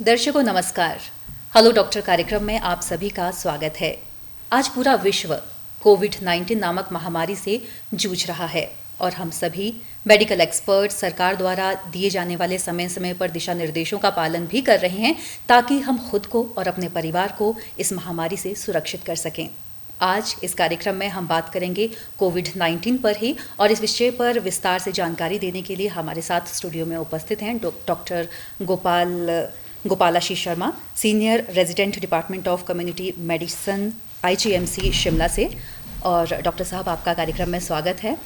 दर्शकों नमस्कार। Hello doctor कार्यक्रम में आप सभी का स्वागत है। आज पूरा विश्व कोविड-19 नामक महामारी से जूझ रहा है और हम सभी मेडिकल एक्सपर्ट सरकार द्वारा दिए जाने वाले समय समय पर दिशा निर्देशों का पालन भी कर रहे हैं ताकि हम खुद को और अपने परिवार को इस महामारी से सुरक्षित कर सकें। आज इस कार्यक्रम में हम बात करेंगे कोविड-19 पर ही और इस विषय पर विस्तार से जानकारी देने के लिए हमारे साथ स्टूडियो में उपस्थित हैं doctor Gopalashish Sharma, senior resident department of community medicine IGMC Shimla से। और डॉक्टर साहब आपका कार्यक्रम में स्वागत है।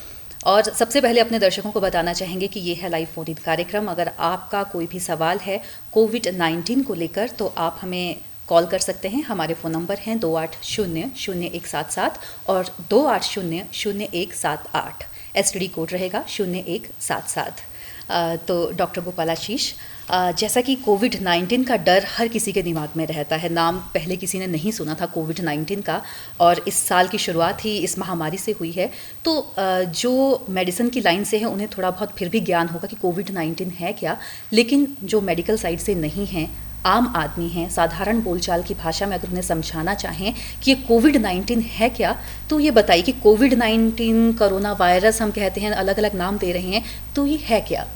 और सबसे पहले अपने दर्शकों को बताना चाहेंगे कि ये है लाइव फोन इन कार्यक्रम। अगर आपका कोई भी सवाल है कोविड-19 को लेकर तो आप हमें कॉल कर सकते हैं। हमारे फ़ोन नंबर हैं 28000177 और 28000178। STD कोड रहेगा 0177। तो डॉक्टर गोपालाशीष, जैसा कि कोविड-19 का डर हर किसी के दिमाग में रहता है, नाम पहले किसी ने नहीं सुना था कोविड-19 का और इस साल की शुरुआत ही इस महामारी से हुई है, तो जो मेडिसिन की लाइन से हैं उन्हें थोड़ा बहुत फिर भी ज्ञान होगा कि कोविड-19 है क्या, लेकिन जो मेडिकल साइड से नहीं हैं, आम आदमी हैं, साधारण बोलचाल की भाषा में अगर उन्हें समझाना चाहें कि ये कोविड-19 है क्या, तो ये बताइए कि कोविड-19 कोरोना वायरस हम कहते हैं, अलग अलग नाम दे रहे हैं, तो ये है क्या?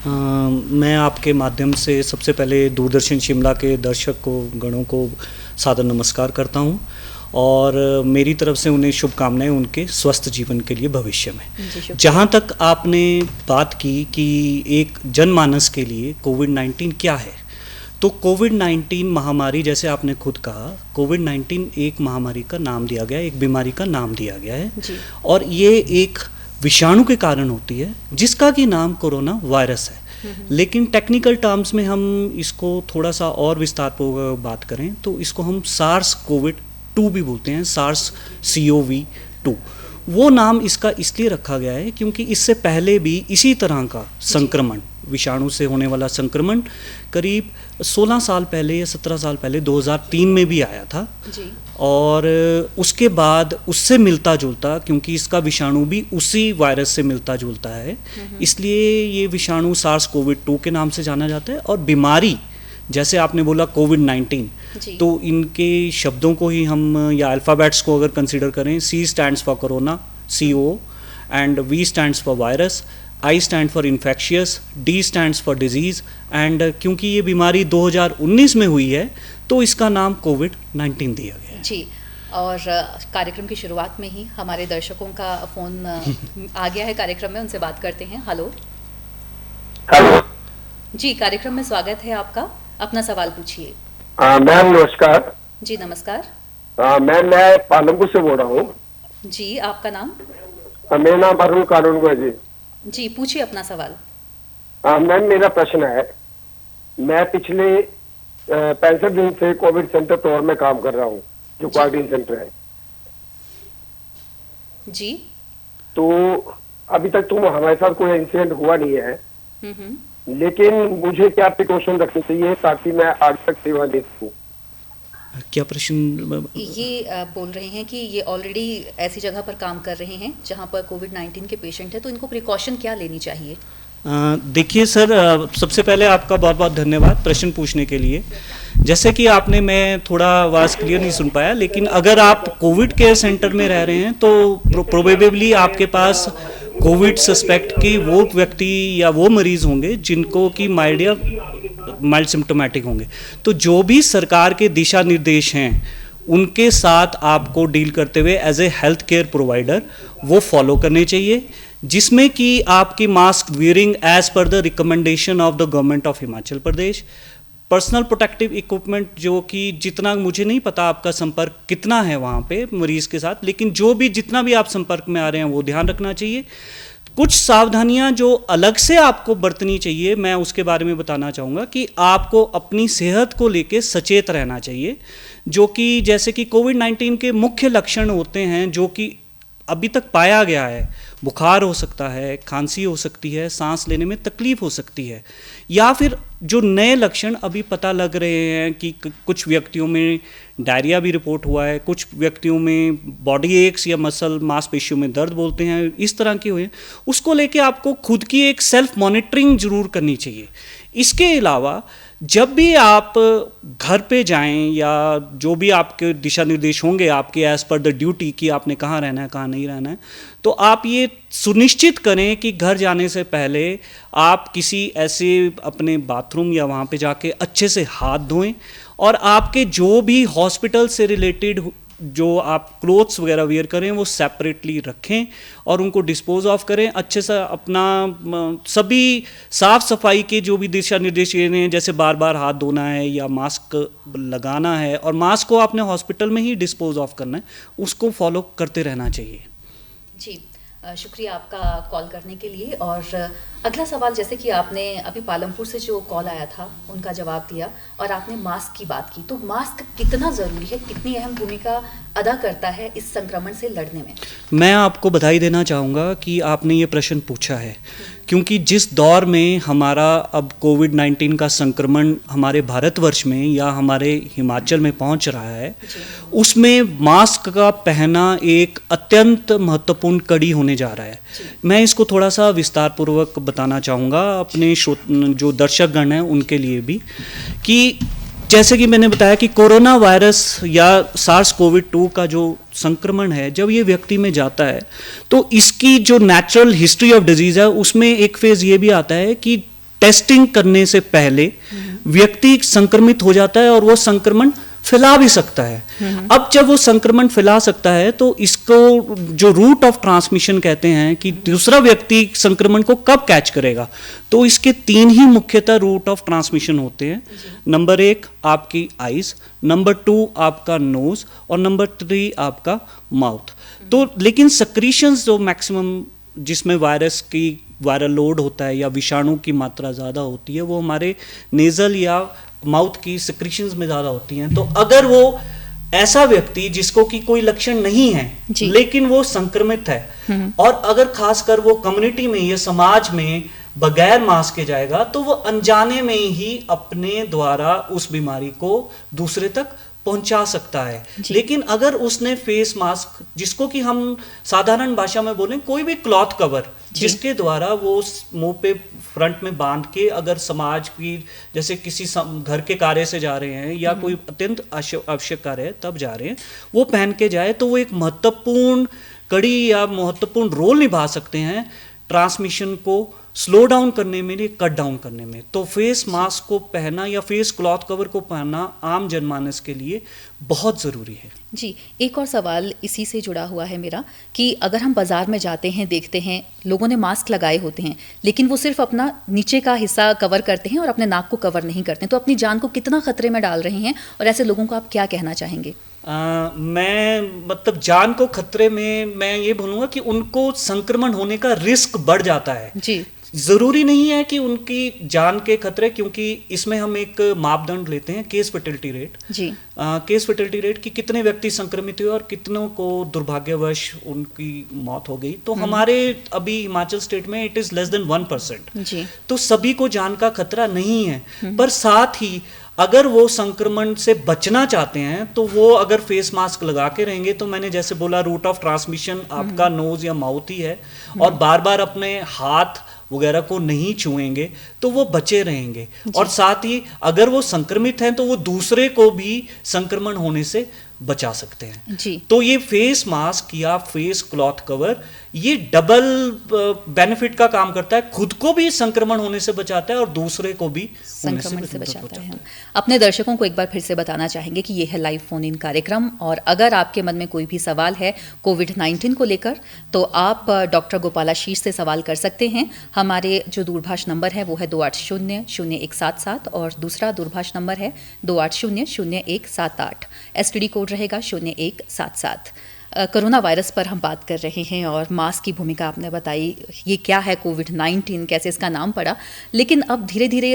मैं आपके माध्यम से सबसे पहले दूरदर्शन शिमला के दर्शक को गणों को सादर नमस्कार करता हूं और मेरी तरफ से उन्हें शुभकामनाएं उनके स्वस्थ जीवन के लिए भविष्य में। जहां तक आपने बात की कि एक जनमानस के लिए कोविड-19 क्या है, तो कोविड-19 महामारी, जैसे आपने खुद कहा, कोविड-19 एक महामारी का नाम दिया गया है, एक बीमारी का नाम दिया गया है जी। और ये एक विषाणु के कारण होती है जिसका कि नाम कोरोना वायरस है। लेकिन टेक्निकल टर्म्स में हम इसको थोड़ा सा और विस्तारपूर्वक बात करें तो इसको हम सार्स कोविड-2 भी बोलते हैं, सार्स CoV-2। वो नाम इसका इसलिए रखा गया है क्योंकि इससे पहले भी इसी तरह का संक्रमण, विषाणु से होने वाला संक्रमण करीब 16 साल पहले या 17 साल पहले 2003 में भी आया था जी। और उसके बाद उससे मिलता जुलता, क्योंकि इसका विषाणु भी उसी वायरस से मिलता जुलता है, इसलिए ये विषाणु सार्स कोविड-2 के नाम से जाना जाता है। और बीमारी जैसे आपने बोला कोविड-19, तो इनके शब्दों को ही हम या अल्फ़ाबेट्स को अगर कंसिडर करें, C stands for corona, CO, and V stands for virus, I stand for infectious, D stands for disease, and क्योंकि ये बीमारी 2019 में हुई है तो इसका नाम कोविड-19 दिया गया है जी। और कार्यक्रम की शुरुआत में ही हमारे दर्शकों का फ़ोन आ गया है कार्यक्रम में, उनसे बात करते हैं। हेलो जी, कार्यक्रम में स्वागत है आपका, अपना सवाल पूछिए। मैम नमस्कार। जी नमस्कार। मैं पालमपुर से बोल रहा हूँ जी। आपका नाम? मेरा नाम अरुण कानूनगो है जी। जी पूछिए अपना सवाल। मैम मेरा प्रश्न है, मैं पिछले 65 दिन से कोविड सेंटर तौर में काम कर रहा हूँ, जो क्वारंटीन सेंटर है जी। तो अभी तक तो हमारे साथ कोई इंसिडेंट हुआ नहीं है, लेकिन मुझे क्या प्रिकॉशन रखनी चाहिए ताकि मैं आगे तक सेवा दे सकूं? क्या प्रश्न? ये बोल रहे हैं कि ये ऑलरेडी ऐसी जगह पर काम कर रहे हैं जहां पर कोविड-19 के पेशेंट हैं, तो इनको प्रिकॉशन क्या लेनी चाहिए? देखिए सर, सबसे पहले आपका बहुत बहुत धन्यवाद प्रश्न पूछने के लिए। जैसे कि आपने, मैं थोड़ा आवाज़ क्लियर नहीं सुन पाया, लेकिन अगर आप कोविड केयर सेंटर में रह रहे हैं तो प्रोबेबली आपके पास कोविड सस्पेक्ट के वो व्यक्ति या वो मरीज़ होंगे जिनको कि माइल्ड सिम्टोमेटिक होंगे। तो जो भी सरकार के दिशा निर्देश हैं उनके साथ आपको डील करते हुए as a health care provider वो फॉलो करने चाहिए, जिसमें कि आपकी mask wearing as per the recommendation of the government of Himachal Pradesh, personal protective equipment, जो कि जितना मुझे नहीं पता आपका संपर्क कितना है वहाँ पे मरीज़ के साथ, लेकिन जो भी जितना भी आप संपर्क में आ रहे हैं वो ध्यान रखना चाहिए। कुछ सावधानियां जो अलग से आपको बरतनी चाहिए, मैं उसके बारे में बताना चाहूँगा कि आपको अपनी सेहत को लेके सचेत रहना चाहिए, जो कि जैसे कि कोविड-19 के मुख्य लक्षण होते हैं जो कि अभी तक पाया गया है, बुखार हो सकता है, खांसी हो सकती है, सांस लेने में तकलीफ हो सकती है, या फिर जो नए लक्षण अभी पता लग रहे हैं कि कुछ व्यक्तियों में डायरिया भी रिपोर्ट हुआ है, कुछ व्यक्तियों में बॉडी एक्स या मसल मांसपेशियों में दर्द बोलते हैं, इस तरह के हुए, उसको लेके आपको खुद की एक सेल्फ मॉनिटरिंग जरूर करनी चाहिए। इसके अलावा जब भी आप घर पे जाएं या जो भी आपके दिशा निर्देश होंगे आपके एज पर द ड्यूटी कि आपने कहाँ रहना है कहाँ नहीं रहना है, तो आप ये सुनिश्चित करें कि घर जाने से पहले आप किसी ऐसे अपने बाथरूम या वहाँ पे जाके अच्छे से हाथ धोएं और आपके जो भी हॉस्पिटल से रिलेटेड जो आप क्लोथ्स वगैरह वेयर करें वो सेपरेटली रखें और उनको डिस्पोज ऑफ करें अच्छे से। अपना सभी साफ़ सफाई के जो भी दिशा निर्देश ये हैं, जैसे बार बार हाथ धोना है या मास्क लगाना है, और मास्क को आपने हॉस्पिटल में ही डिस्पोज ऑफ करना है, उसको फॉलो करते रहना चाहिए। जी, शुक्रिया आपका कॉल करने के लिए। और अगला सवाल, जैसे कि आपने अभी पालमपुर से जो कॉल आया था उनका जवाब दिया और आपने मास्क की बात की, तो मास्क कितना ज़रूरी है, कितनी अहम भूमिका अदा करता है इस संक्रमण से लड़ने में? मैं आपको बधाई देना चाहूँगा कि आपने ये प्रश्न पूछा है, क्योंकि जिस दौर में हमारा अब कोविड-19 का संक्रमण हमारे भारतवर्ष में या हमारे हिमाचल में पहुंच रहा है, उसमें मास्क का पहनना एक अत्यंत महत्वपूर्ण कड़ी होने जा रहा है। मैं इसको थोड़ा सा विस्तार पूर्वक बताना चाहूँगा अपने जो दर्शकगण हैं उनके लिए भी, कि जैसे कि मैंने बताया कि कोरोना वायरस या सार्स कोविड-2 का जो संक्रमण है, जब ये व्यक्ति में जाता है तो इसकी जो नेचुरल हिस्ट्री ऑफ डिजीज़ है उसमें एक फेज़ ये भी आता है कि टेस्टिंग करने से पहले व्यक्ति संक्रमित हो जाता है और वो संक्रमण फैला भी सकता है। अब जब वो संक्रमण फैला सकता है तो इसको जो रूट ऑफ ट्रांसमिशन कहते हैं कि दूसरा व्यक्ति संक्रमण को कब कैच करेगा, तो इसके 3 ही मुख्यतः रूट ऑफ ट्रांसमिशन होते हैं। नंबर 1 आपकी आइज, नंबर 2 आपका नोज और नंबर 3 आपका माउथ। तो लेकिन सक्रीशंस जो मैक्सिमम जिसमें वायरल लोड होता है या विषाणु की मात्रा ज़्यादा होती है, वो हमारे नेजल या माउथ की सिक्रीशंस में ज़्यादा होती हैं। तो अगर वो ऐसा व्यक्ति जिसको कि कोई लक्षण नहीं है लेकिन वो संक्रमित है और अगर खासकर वो कम्युनिटी में या समाज में बगैर मास्क के जाएगा, तो वो अनजाने में ही अपने द्वारा उस बीमारी को दूसरे तक पहुंचा सकता है। लेकिन अगर उसने फेस मास्क, जिसको कि हम साधारण भाषा में बोलें कोई भी क्लॉथ कवर, जिसके द्वारा वो मुंह पे फ्रंट में बांध के अगर समाज की जैसे किसी घर के कार्य से जा रहे हैं या कोई अत्यंत आवश्यक कार्य है तब जा रहे हैं, वो पहन के जाए, तो वो एक महत्वपूर्ण कड़ी या महत्वपूर्ण रोल निभा सकते हैं ट्रांसमिशन को स्लो डाउन करने में, कट डाउन करने में। तो फेस मास्क को पहनना या फेस क्लॉथ कवर को पहनना आम जनमानस के लिए बहुत ज़रूरी है। जी, एक और सवाल इसी से जुड़ा हुआ है मेरा कि अगर हम बाज़ार में जाते हैं, देखते हैं लोगों ने मास्क लगाए होते हैं लेकिन वो सिर्फ अपना नीचे का हिस्सा कवर करते हैं और अपने नाक को कवर नहीं करते, तो अपनी जान को कितना खतरे में डाल रहे हैं और ऐसे लोगों को आप क्या कहना चाहेंगे? मैं जान को खतरे में मैं ये बोलूँगा कि उनको संक्रमण होने का रिस्क बढ़ जाता है। जी, ज़रूरी नहीं है कि उनकी जान के खतरे, क्योंकि इसमें हम एक मापदंड लेते हैं केस फर्टिलिटी रेट। जी, केस फर्टिलिटी रेट कि कितने व्यक्ति संक्रमित हुए और कितनों को दुर्भाग्यवश उनकी मौत हो गई। तो हमारे अभी हिमाचल स्टेट में इट इज़ लेस देन 1%। जी, तो सभी को जान का खतरा नहीं है, पर साथ ही अगर वो संक्रमण से बचना चाहते हैं तो वो अगर फेस मास्क लगा के रहेंगे, तो मैंने जैसे बोला रूट ऑफ ट्रांसमिशन आपका नोज या माउथ ही है, और बार बार अपने हाथ वगैरह को नहीं छुएंगे तो वो बचे रहेंगे। और साथ ही अगर वो संक्रमित हैं तो वो दूसरे को भी संक्रमण होने से बचा सकते हैं। जी, तो ये फेस मास्क या फेस क्लॉथ कवर ये डबल बेनिफिट का काम करता है, खुद को भी संक्रमण होने से बचाता है और दूसरे को भी संक्रमण से बचाता है। अपने दर्शकों को एक बार फिर से बताना चाहेंगे कि ये है लाइव फोन इन कार्यक्रम, और अगर आपके मन में कोई भी सवाल है कोविड-19 को लेकर तो आप डॉक्टर गोपालाशीष से सवाल कर सकते हैं। हमारे जो दूरभाष नंबर है वो है 28000177 और दूसरा दूरभाष नंबर है 28000178। एसटीडी कोड रहेगा 0177। कोरोना वायरस पर हम बात कर रहे हैं और मास्क की भूमिका आपने बताई, ये क्या है कोविड-19, कैसे इसका नाम पड़ा। लेकिन अब धीरे धीरे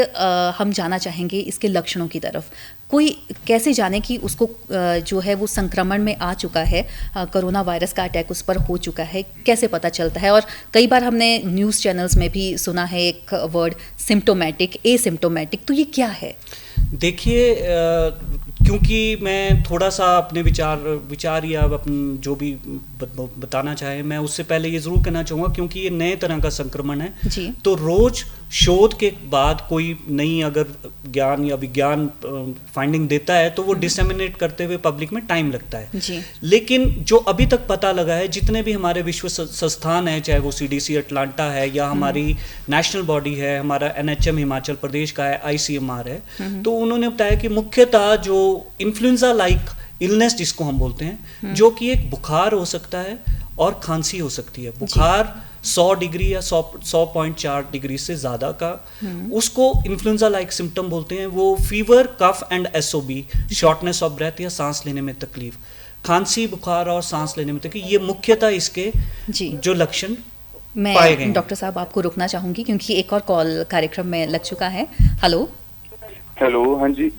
हम जाना चाहेंगे इसके लक्षणों की तरफ। कोई कैसे जाने कि उसको जो है वो संक्रमण में आ चुका है, कोरोना वायरस का अटैक उस पर हो चुका है, कैसे पता चलता है? और कई बार हमने न्यूज़ चैनल्स में भी सुना है एक वर्ड सिम्टोमेटिक, एसिम्टोमेटिक, तो ये क्या है? देखिए, क्योंकि मैं थोड़ा सा अपने विचार या जो भी बताना चाहे, मैं उससे पहले ये ज़रूर कहना चाहूँगा, क्योंकि ये नए तरह का संक्रमण है जी। तो रोज़ शोध के बाद कोई नई अगर ज्ञान या विज्ञान फाइंडिंग देता है तो वो डिसेमिनेट करते हुए पब्लिक में टाइम लगता है जी। लेकिन जो अभी तक पता लगा है, जितने भी हमारे विश्व संस्थान हैं, चाहे वो CDC अटलांटा है या हमारी नेशनल बॉडी है, हमारा NHM हिमाचल प्रदेश का है, ICMR है, तो उन्होंने बताया कि मुख्यतः जो इन्फ्लुएंजा लाइक इलनेस जिसको हम बोलते हैं, जो कि एक बुखार हो सकता है और खांसी हो सकती है। बुखार 100 डिग्री या 100.4 डिग्री से ज़्यादा का, उसको इन्फ्लुएंजा लाइक सिम्टम बोलते हैं। वो fever, cough and SOB, shortness of breath या सांस लेने में तकलीफ, खांसी, बुखार और सांस लेने में तकलीफ, ये मुख्यतः इसके जो लक्षण पाए गए। मैं डॉक्टर साहब आपको रुकना चाहूँगी क्योंकि एक और कॉल कार्यक्रम में लग चुका है। हेलो। हाँ जी,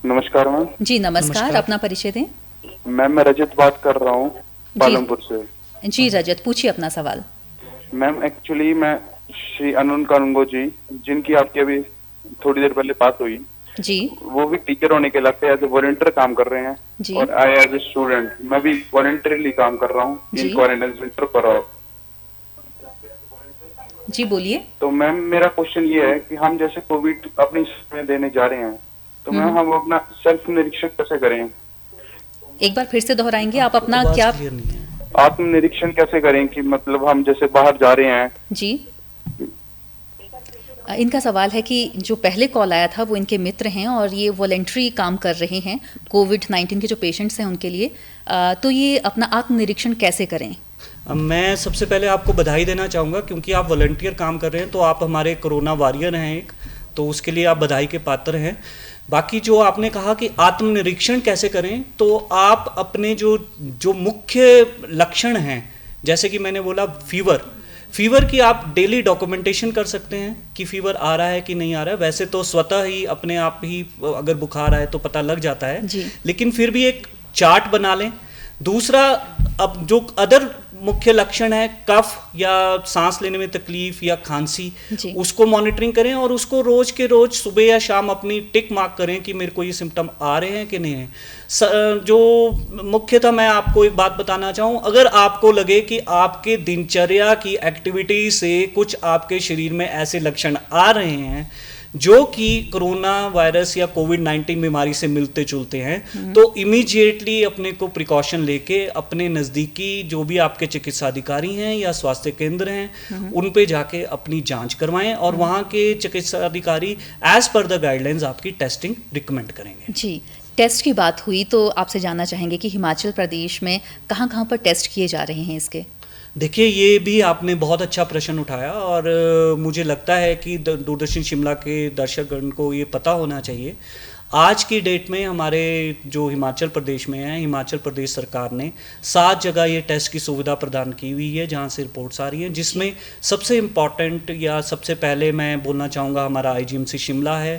नमस्कार मैम। जी नमस्कार, अपना परिचय दें। मैम मैं रजत बात कर रहा हूँ पालमपुर से। जी रजत, पूछिए अपना सवाल। मैम एक्चुअली मैं श्री अरुण कानूंगो जी, जिनकी आपकी अभी थोड़ी देर पहले बात हुई जी, वो भी टीचर होने के नाते एज ए वॉलंटियर काम कर रहे हैं जी। और आई एज ए स्टूडेंट मैं भी वॉलंटियरली काम कर रहा हूँ इन क्वारंटाइन सेंटर पर। और जी बोलिए। तो मैम मेरा क्वेश्चन ये है कि हम जैसे कोविड अपनी में देने जा रहे हैं तो मैम हम अपना सेल्फ निरीक्षण कैसे करें? एक बार फिर से दोहराएंगे आप अपना क्या? आत्मनिरीक्षण कैसे करें कि मतलब हम जैसे बाहर जा रहे हैं जी। इनका सवाल है कि जो पहले कॉल आया था वो इनके मित्र हैं और ये वॉलंटरी काम कर रहे हैं कोविड-19 के जो पेशेंट्स हैं उनके लिए, तो ये अपना आत्मनिरीक्षण कैसे करें? मैं सबसे पहले आपको बधाई देना चाहूँगा क्योंकि आप वॉलंटियर काम कर रहे हैं, तो आप हमारे कोरोना वॉरियर हैं एक, तो उसके लिए आप बधाई के पात्र हैं। बाकी जो आपने कहा कि आत्मनिरीक्षण कैसे करें, तो आप अपने जो मुख्य लक्षण हैं, जैसे कि मैंने बोला फीवर की आप डेली डॉक्यूमेंटेशन कर सकते हैं कि फीवर आ रहा है कि नहीं आ रहा है। वैसे तो स्वतः ही अपने आप ही अगर बुखार आए तो पता लग जाता है, लेकिन फिर भी एक चार्ट बना लें। दूसरा, अब जो अदर मुख्य लक्षण है कफ या सांस लेने में तकलीफ या खांसी, उसको मॉनिटरिंग करें और उसको रोज के रोज सुबह या शाम अपनी टिक मार्क करें कि मेरे को ये सिम्टम आ रहे हैं कि नहीं है। जो मुख्यतः मैं आपको एक बात बताना चाहूँ, अगर आपको लगे कि आपके दिनचर्या की एक्टिविटी से कुछ आपके शरीर में ऐसे लक्षण आ रहे हैं जो कि कोरोना वायरस या कोविड-19 बीमारी से मिलते जुलते हैं, तो इमीडिएटली अपने को प्रिकॉशन लेके अपने नज़दीकी जो भी आपके चिकित्सा अधिकारी हैं या स्वास्थ्य केंद्र हैं उन पे जाके अपनी जांच करवाएं और वहाँ के चिकित्सा अधिकारी एज पर द गाइडलाइंस आपकी टेस्टिंग रिकमेंड करेंगे। जी, टेस्ट की बात हुई तो आपसे जानना चाहेंगे कि हिमाचल प्रदेश में कहाँ पर टेस्ट किए जा रहे हैं इसके? देखिए, ये भी आपने बहुत अच्छा प्रश्न उठाया और मुझे लगता है कि दूरदर्शन शिमला के दर्शकगण को ये पता होना चाहिए। आज की डेट में हमारे जो हिमाचल प्रदेश में है, हिमाचल प्रदेश सरकार ने 7 जगह ये टेस्ट की सुविधा प्रदान की हुई है जहाँ से रिपोर्ट्स आ रही हैं, जिसमें सबसे इम्पॉर्टेंट या सबसे पहले मैं बोलना चाहूँगा हमारा IGMC शिमला है,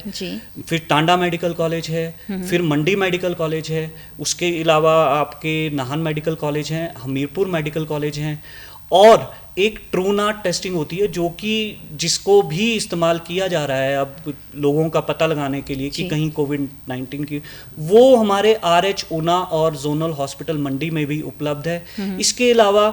फिर टांडा मेडिकल कॉलेज है, फिर मंडी मेडिकल कॉलेज है, उसके अलावा आपके नाहन मेडिकल कॉलेज हैं, हमीरपुर मेडिकल कॉलेज हैं, और एक ट्रूनाट टेस्टिंग होती है जो कि जिसको भी इस्तेमाल किया जा रहा है अब लोगों का पता लगाने के लिए कि कहीं कोविड-19 की, वो हमारे RH ऊना और जोनल हॉस्पिटल मंडी में भी उपलब्ध है। इसके अलावा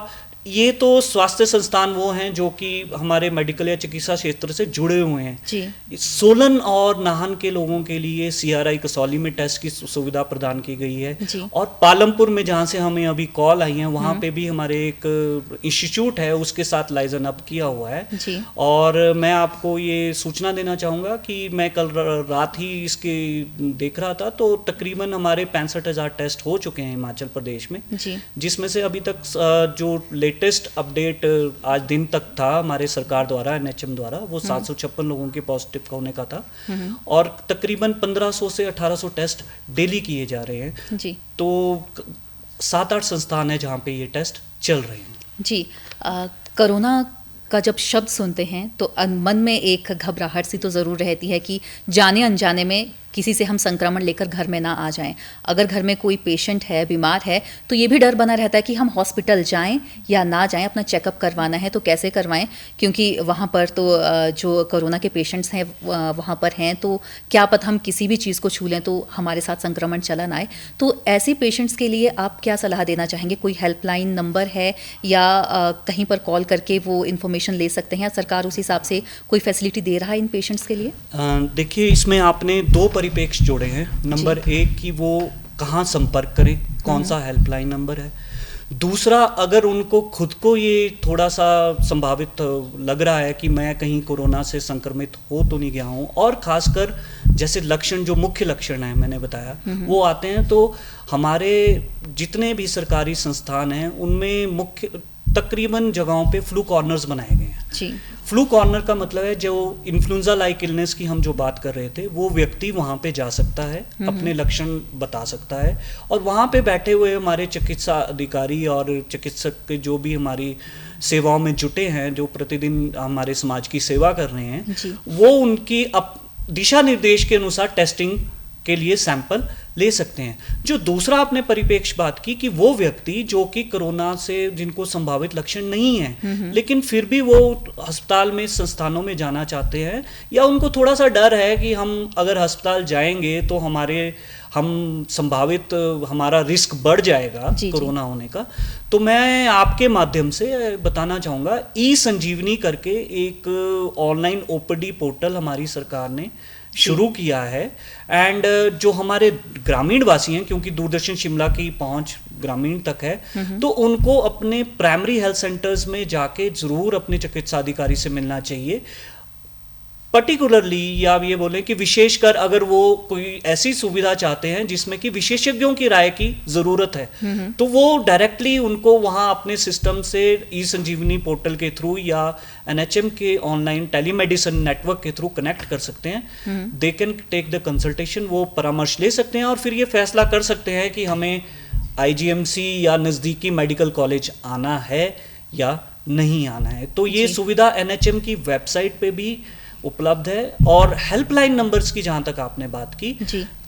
ये तो स्वास्थ्य संस्थान वो हैं जो कि हमारे मेडिकल या चिकित्सा क्षेत्र से जुड़े हुए हैं। सोलन और नाहन के लोगों के लिए CRI कसौली में टेस्ट की सुविधा प्रदान की गई है, और पालमपुर में जहाँ से हमें अभी कॉल आई है वहाँ पे भी हमारे एक इंस्टीट्यूट है उसके साथ लाइजन अप किया हुआ है। और मैं आपको ये सूचना देना चाहूँगा कि मैं कल रात ही इसके देख रहा था, तो तकरीबन हमारे 65,000 टेस्ट हो चुके हैं हिमाचल प्रदेश में, जिसमें से अभी तक जो लेटेस्ट अपडेट आज दिन तक था हमारे सरकार द्वारा NHM द्वारा, वो 756 लोगों के पॉजिटिव होने का था, और तकरीबन 1500 से 1800 टेस्ट डेली किए जा रहे हैं। तो 7-8 संस्थान है जहाँ पे ये टेस्ट चल रहे हैं। जी, कोरोना का जब शब्द सुनते हैं तो मन में एक घबराहट सी तो ज़रूर रहती है कि जाने अनजाने में किसी से हम संक्रमण लेकर घर में ना आ जाएं। अगर घर में कोई पेशेंट है, बीमार है, तो ये भी डर बना रहता है कि हम हॉस्पिटल जाएं या ना जाएं, अपना चेकअप करवाना है तो कैसे करवाएं, क्योंकि वहाँ पर तो जो कोरोना के पेशेंट्स हैं वहाँ पर हैं, तो क्या पता हम किसी भी चीज़ को छू लें तो हमारे साथ संक्रमण चला ना आए। तो ऐसे पेशेंट्स के लिए आप क्या सलाह देना चाहेंगे? कोई हेल्पलाइन नंबर है या कहीं पर कॉल करके वो इन्फॉर्मेशन ले सकते हैं, या सरकार उस हिसाब से कोई फैसिलिटी दे रहा है इन पेशेंट्स के लिए? देखिए, इसमें आपने दो परिप्रेक्ष्य जोड़े हैं। नंबर एक कि वो कहाँ संपर्क करें, कौन सा हेल्पलाइन नंबर है। दूसरा, अगर उनको खुद को ये थोड़ा सा संभावित लग रहा है कि मैं कहीं कोरोना से संक्रमित हो तो नहीं गया हूँ, और खासकर जैसे लक्षण, जो मुख्य लक्षण हैं मैंने बताया, वो आते हैं, तो हमारे जितने भी सरकारी संस्थान हैं उनमें मुख्य तकरीबन जगहों पे फ्लू कॉर्नर्स बनाए गए हैं। जी। फ्लू कॉर्नर का मतलब है जो इन्फ्लुएंजा लाइक इलनेस की हम जो बात कर रहे थे, वो व्यक्ति वहाँ पे जा सकता है, अपने लक्षण बता सकता है, और वहाँ पे बैठे हुए हमारे चिकित्सा अधिकारी और चिकित्सक के जो भी हमारी सेवाओं में जुटे हैं, जो प्रतिदिन हमारे समाज की सेवा कर रहे हैं, वो उनकी दिशा निर्देश के अनुसार टेस्टिंग के लिए सैंपल ले सकते हैं। जो दूसरा आपने परिप्रेक्ष्य बात की कि वो व्यक्ति जो कि कोरोना से जिनको संभावित लक्षण नहीं है, लेकिन फिर भी वो अस्पताल में संस्थानों में जाना चाहते हैं, या उनको थोड़ा सा डर है कि हम अगर अस्पताल जाएंगे तो हमारा रिस्क बढ़ जाएगा कोरोना होने का, तो मैं आपके माध्यम से बताना चाहूँगा, ई-संजीवनी करके एक ऑनलाइन ओपीडी पोर्टल हमारी सरकार ने शुरू किया है। एंड जो हमारे ग्रामीण वासी हैं, क्योंकि दूरदर्शन शिमला की पहुंच ग्रामीण तक है, तो उनको अपने प्राइमरी हेल्थ सेंटर्स में जाके जरूर अपने चिकित्सा अधिकारी से मिलना चाहिए। पर्टिकुलरली, या ये बोलें कि विशेषकर अगर वो कोई ऐसी सुविधा चाहते हैं जिसमें कि विशेषज्ञों की राय की ज़रूरत है, तो वो डायरेक्टली उनको वहाँ अपने सिस्टम से ई-संजीवनी पोर्टल के थ्रू या NHM के ऑनलाइन टेलीमेडिसिन नेटवर्क के थ्रू कनेक्ट कर सकते हैं। They can take the consultation, वो परामर्श ले सकते हैं और फिर ये फैसला कर सकते हैं कि हमें IGMC या नज़दीकी मेडिकल कॉलेज आना है या नहीं आना है। तो ये सुविधा NHM की वेबसाइट पे भी उपलब्ध है। और हेल्पलाइन नंबर्स की जहाँ तक आपने बात की,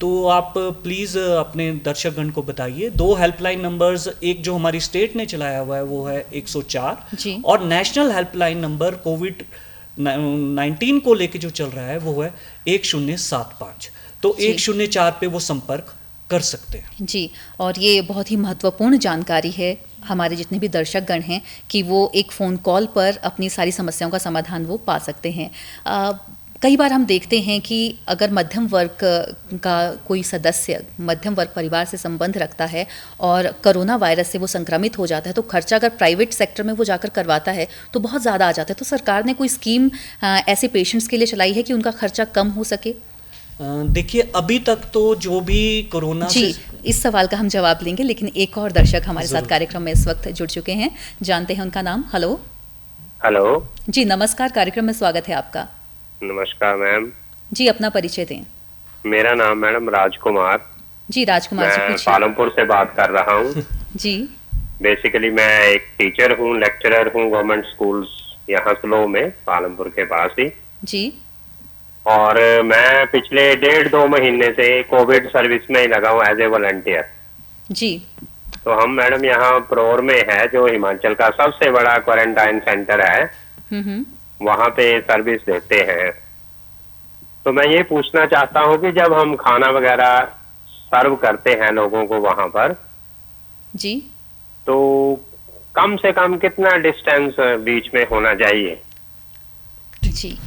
तो आप प्लीज़ अपने दर्शकगण को बताइए। दो हेल्पलाइन नंबर्स, एक जो हमारी स्टेट ने चलाया हुआ है वो है 104, और नेशनल हेल्पलाइन नंबर कोविड-19 को लेके जो चल रहा है वो है 1075। तो 104 पे वो संपर्क कर सकते हैं। जी, और ये बहुत ही महत्वपूर्ण जानकारी है हमारे जितने भी दर्शकगण हैं कि वो एक फ़ोन कॉल पर अपनी सारी समस्याओं का समाधान वो पा सकते हैं। कई बार हम देखते हैं कि अगर मध्यम वर्ग का कोई सदस्य मध्यम वर्ग परिवार से संबंध रखता है और कोरोना वायरस से वो संक्रमित हो जाता है, तो खर्चा अगर प्राइवेट सेक्टर में वो जाकर करवाता है तो बहुत ज़्यादा आ जाता है। तो सरकार ने कोई स्कीम ऐसे पेशेंट्स के लिए चलाई है कि उनका खर्चा कम हो सके? देखिए, अभी तक तो जो भी कोरोना से, इस सवाल का हम जवाब लेंगे, लेकिन एक और दर्शक हमारे साथ कार्यक्रम में इस वक्त जुड़ चुके हैं, जानते हैं उनका नाम। हेलो जी, नमस्कार, कार्यक्रम में स्वागत है आपका। नमस्कार मैम जी, अपना परिचय दें। मेरा नाम मैडम राजकुमार जी। राजकुमार जी, मैं पालमपुर से बात कर रहा हूँ। जी, बेसिकली मैं एक टीचर हूँ, लेक्चरर हूँ गवर्नमेंट स्कूल्स यहाँ स्लो में, पालमपुर के पास ही जी। और मैं पिछले 1.5-2 महीने से कोविड सर्विस में ही लगा हूँ एज ए वॉलंटियर जी। तो हम मैडम यहाँ प्रोर में है, जो हिमाचल का सबसे बड़ा क्वारंटाइन सेंटर है, वहाँ पे सर्विस देते हैं। तो मैं ये पूछना चाहता हूँ कि जब हम खाना वगैरह सर्व करते हैं लोगों को वहाँ पर जी, तो कम से कम कितना डिस्टेंस बीच में होना चाहिए? जी,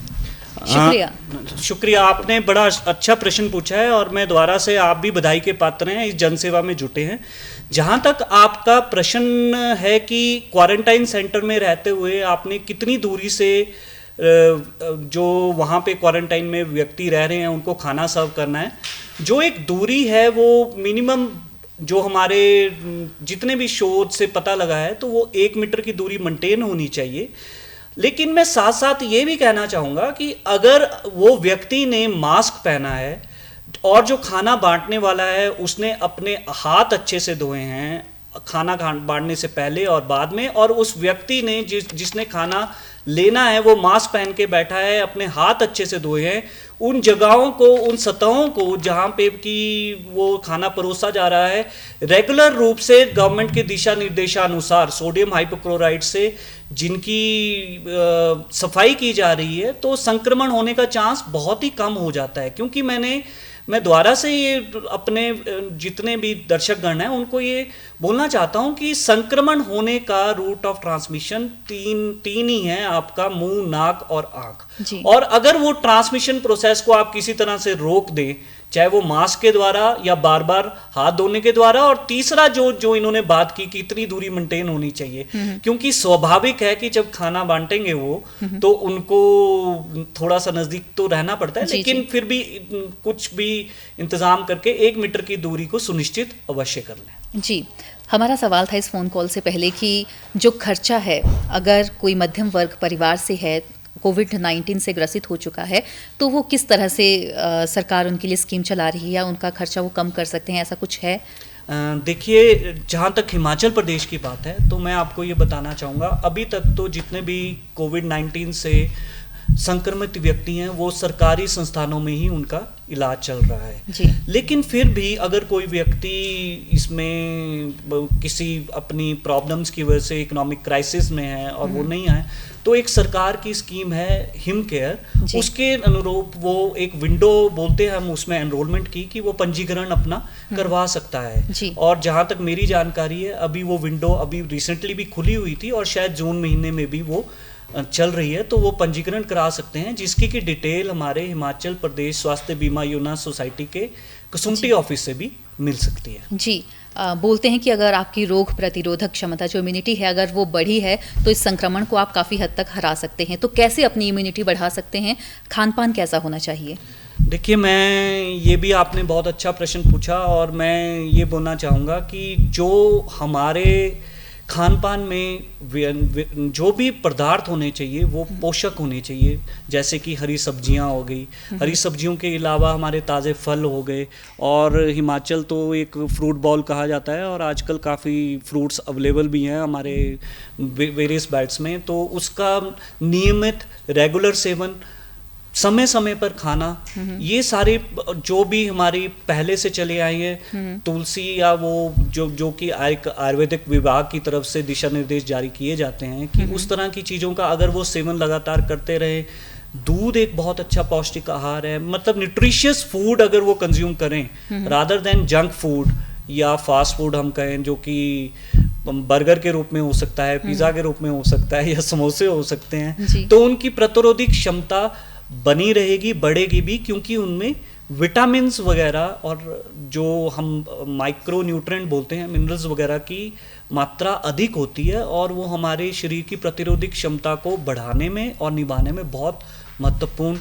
शुक्रिया, आपने बड़ा अच्छा प्रश्न पूछा है और मैं दोबारा से, आप भी बधाई के पात्र हैं, इस जनसेवा में जुटे हैं। जहाँ तक आपका प्रश्न है कि क्वारंटाइन सेंटर में रहते हुए आपने कितनी दूरी से जो वहाँ पे क्वारंटाइन में व्यक्ति रह रहे हैं उनको खाना सर्व करना है, जो एक दूरी है वो मिनिमम, जो हमारे जितने भी शोध से पता लगा है, तो वो 1 मीटर की दूरी मेंटेन होनी चाहिए। लेकिन मैं साथ साथ ये भी कहना चाहूँगा कि अगर वो व्यक्ति ने मास्क पहना है और जो खाना बांटने वाला है उसने अपने हाथ अच्छे से धोए हैं, खाना बांटने से पहले और बाद में, और उस व्यक्ति ने जिसने खाना लेना है वो मास्क पहन के बैठा है, अपने हाथ अच्छे से धोए हैं, उन जगहों को, उन सतहों को जहाँ पे कि वो खाना परोसा जा रहा है, रेगुलर रूप से गवर्नमेंट के दिशा निर्देशानुसार सोडियम हाइपोक्लोराइड से जिनकी सफाई की जा रही है, तो संक्रमण होने का चांस बहुत ही कम हो जाता है। क्योंकि मैं दोबारा से ये अपने जितने भी दर्शकगण हैं उनको ये बोलना चाहता हूं कि संक्रमण होने का रूट ऑफ ट्रांसमिशन तीन ही है, आपका मुंह, नाक और आंख। और अगर वो ट्रांसमिशन प्रोसेस को आप किसी तरह से रोक दें, चाहे वो मास्क के द्वारा या बार बार हाथ धोने के द्वारा, और तीसरा जो इन्होंने बात की कि इतनी दूरी मेंटेन होनी चाहिए, क्योंकि स्वाभाविक है कि जब खाना बांटेंगे वो तो उनको थोड़ा सा नजदीक तो रहना पड़ता है, लेकिन फिर भी कुछ भी इंतजाम करके 1 मीटर की दूरी को सुनिश्चित अवश्य कर लें। जी, हमारा सवाल था इस फ़ोन कॉल से पहले कि जो खर्चा है, अगर कोई मध्यम वर्ग परिवार से है, कोविड-19 से ग्रसित हो चुका है, तो वो किस तरह से सरकार उनके लिए स्कीम चला रही है या उनका खर्चा वो कम कर सकते हैं, ऐसा कुछ है? देखिए, जहाँ तक हिमाचल प्रदेश की बात है तो मैं आपको ये बताना चाहूँगा, अभी तक तो जितने भी कोविड-19 से संक्रमित व्यक्ति हैं वो सरकारी संस्थानों में ही उनका इलाज चल रहा है जी। लेकिन फिर भी अगर कोई व्यक्ति इसमें किसी अपनी प्रॉब्लम्स की वजह से इकोनॉमिक क्राइसिस में है और वो नहीं आए, तो एक सरकार की स्कीम है हिम केयर, उसके अनुरूप वो एक विंडो बोलते हैं हम उसमें एनरोलमेंट की कि वो पंजीकरण अपना करवा सकता है। और जहाँ तक मेरी जानकारी है अभी वो विंडो अभी रिसेंटली भी खुली हुई थी और शायद जून महीने में भी वो चल रही है, तो वो पंजीकरण करा सकते हैं, जिसकी की डिटेल हमारे हिमाचल प्रदेश स्वास्थ्य बीमा योजना सोसाइटी के कसुम्पटी ऑफिस से भी मिल सकती है। जी, बोलते हैं कि अगर आपकी रोग प्रतिरोधक क्षमता जो इम्यूनिटी है अगर वो बढ़ी है तो इस संक्रमण को आप काफ़ी हद तक हरा सकते हैं। तो कैसे अपनी इम्यूनिटी बढ़ा सकते हैं, खान पान कैसा होना चाहिए? देखिए, मैं ये भी आपने बहुत अच्छा प्रश्न पूछा और मैं ये बोलना चाहूँगा कि जो हमारे खान पान में जो भी पदार्थ होने चाहिए वो पोषक होने चाहिए, जैसे कि हरी सब्जियां हो गई, हरी सब्जियों के अलावा हमारे ताज़े फल हो गए, और हिमाचल तो एक फ्रूट बॉल कहा जाता है और आजकल काफ़ी फ्रूट्स अवेलेबल भी हैं हमारे वेरियस बेल्ट्स में, तो उसका नियमित रेगुलर सेवन, समय समय पर खाना, ये सारे जो भी हमारी पहले से चले आए हैं, तुलसी या वो जो कि आयुर्वेदिक विभाग की तरफ से दिशा निर्देश जारी किए जाते हैं कि उस तरह की चीज़ों का अगर वो सेवन लगातार करते रहे, दूध एक बहुत अच्छा पौष्टिक आहार है, मतलब न्यूट्रिशियस फूड अगर वो कंज्यूम करें रादर देन जंक फूड या फास्ट फूड हम कहें, जो कि बर्गर के रूप में हो सकता है, पिज़्ज़ा के रूप में हो सकता है या समोसे हो सकते हैं, तो उनकी प्रतिरोधक क्षमता बनी रहेगी, बढ़ेगी भी, क्योंकि उनमें विटामिन्स वगैरह और जो हम माइक्रो न्यूट्रिएंट बोलते हैं, मिनरल्स वगैरह की मात्रा अधिक होती है और वो हमारे शरीर की प्रतिरोधक क्षमता को बढ़ाने में और निभाने में बहुत महत्वपूर्ण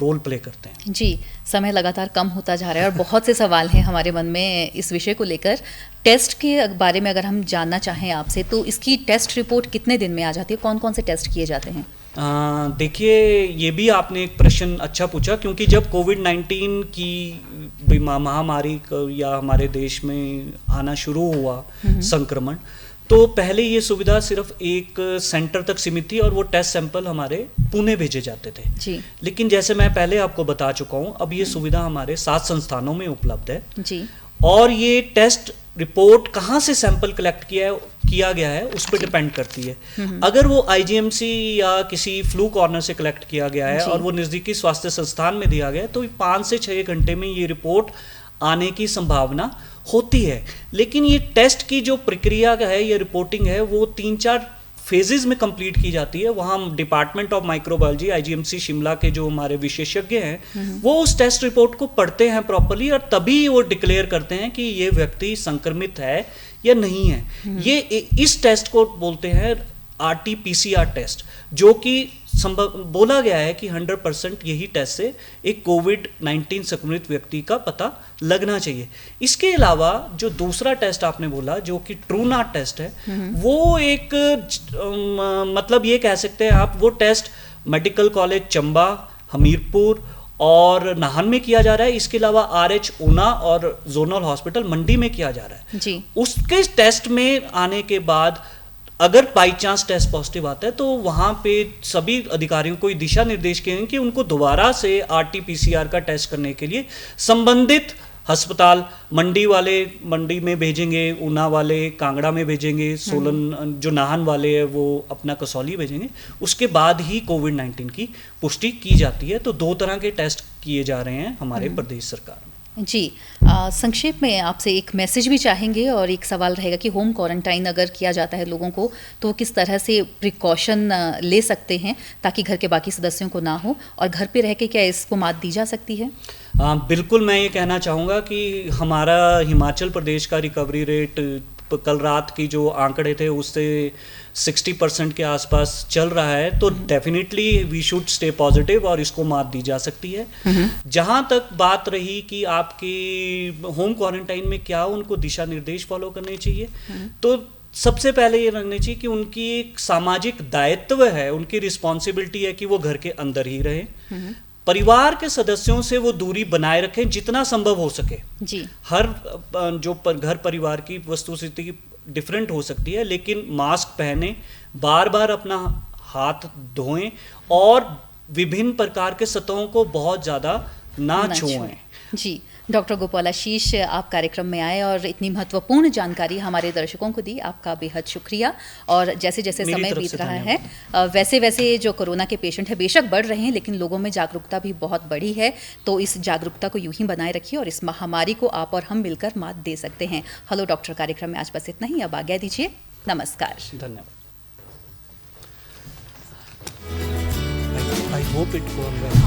रोल प्ले करते हैं। जी, समय लगातार कम होता जा रहा है और बहुत से सवाल हैं हमारे मन में इस विषय को लेकर। टेस्ट के बारे में अगर हम जानना चाहें आपसे, तो इसकी टेस्ट रिपोर्ट कितने दिन में आ जाती है, कौन कौन से टेस्ट किए जाते हैं? देखिए, ये भी आपने एक प्रश्न अच्छा पूछा, क्योंकि जब कोविड-19 की महामारी या हमारे देश में आना शुरू हुआ संक्रमण, तो पहले ये सुविधा सिर्फ एक सेंटर तक सीमित थी और वो टेस्ट सैंपल हमारे पुणे भेजे जाते थे जी। लेकिन जैसे मैं पहले आपको बता चुका हूँ, अब ये सुविधा हमारे 7 संस्थानों में उपलब्ध है जी। और ये टेस्ट रिपोर्ट कहाँ से सैंपल कलेक्ट किया गया है उस पर डिपेंड करती है। अगर वो आईजीएमसी या किसी फ्लू कॉर्नर से कलेक्ट किया गया है और वो नज़दीकी स्वास्थ्य संस्थान में दिया गया है, तो 5 से 6 घंटे में ये रिपोर्ट आने की संभावना होती है। लेकिन ये टेस्ट की जो प्रक्रिया है, ये रिपोर्टिंग है, वो 3-4 फेजेस में कंप्लीट की जाती है। वहाँ department of microbiology IGMC Shimla के जो हमारे विशेषज्ञ हैं वो उस टेस्ट रिपोर्ट को पढ़ते हैं प्रॉपर्ली और तभी वो डिक्लेयर करते हैं कि ये व्यक्ति संक्रमित है या नहीं है। ये इस टेस्ट को बोलते हैं RT-PCR टेस्ट, जो कि बोला गया है कि 100% यही टेस्ट से एक कोविड-19 संक्रमित व्यक्ति का पता लगना चाहिए। इसके अलावा जो दूसरा टेस्ट आपने बोला, जो कि ट्रूनाट टेस्ट है, वो एक मतलब ये कह सकते हैं आप, वो test medical college Chamba, Hamirpur और नाहन में किया जा रहा है। इसके अलावा RH ऊना और जोनल हॉस्पिटल मंडी में किया जा रहा है जी। उसके टेस्ट में आने के बाद अगर बाई चांस टेस्ट पॉजिटिव आता है तो वहाँ पे सभी अधिकारियों को दिशा निर्देश किए हैं कि उनको दोबारा से RT-PCR का टेस्ट करने के लिए संबंधित अस्पताल मंडी में भेजेंगे, ऊना वाले कांगड़ा में भेजेंगे, सोलन जो नाहन वाले हैं वो अपना कसौली भेजेंगे। उसके बाद ही कोविड-19 की पुष्टि की जाती है। तो 2 तरह के टेस्ट किए जा रहे हैं हमारे प्रदेश सरकार में। जी। संक्षेप में आपसे एक मैसेज भी चाहेंगे और एक सवाल रहेगा कि होम क्वारंटाइन अगर किया जाता है लोगों को तो किस तरह से प्रिकॉशन ले सकते हैं ताकि घर के बाकी सदस्यों को ना हो, और घर पे रह के क्या इसको मात दी जा सकती है? बिल्कुल, मैं ये कहना चाहूँगा कि हमारा हिमाचल प्रदेश का रिकवरी रेट कल रात की जो आंकड़े थे उससे 60% के आसपास चल रहा है। तो definitely we should stay positive और इसको मात दी जा सकती है। जहाँ तक बात रही कि आपकी होम क्वारंटाइन में क्या उनको दिशा निर्देश फॉलो करने चाहिए, तो सबसे पहले ये रखनी चाहिए कि उनकी एक सामाजिक दायित्व है, उनकी रिस्पॉन्सिबिलिटी है कि वो घर के अंदर ही रहें। परिवार के सदस्यों से वो दूरी बनाए रखें जितना संभव हो सके जी। हर घर परिवार की वस्तुस्थिति डिफरेंट हो सकती है, लेकिन मास्क पहने, बार बार अपना हाथ धोएं और विभिन्न प्रकार के सतहों को बहुत ज़्यादा ना छुएं। जी। डॉक्टर गोपालाशीष, आप कार्यक्रम में आए और इतनी महत्वपूर्ण जानकारी हमारे दर्शकों को दी, आपका बेहद शुक्रिया। और जैसे जैसे समय बीत रहा है वैसे वैसे जो कोरोना के पेशेंट हैं बेशक बढ़ रहे हैं, लेकिन लोगों में जागरूकता भी बहुत बढ़ी है। तो इस जागरूकता को यूं ही बनाए रखिए और इस महामारी को आप और हम मिलकर मात दे सकते हैं। हेलो डॉक्टर कार्यक्रम में आज बस इतना ही, अब आज्ञा दीजिए, नमस्कार। धन्यवाद। I hope it goes well.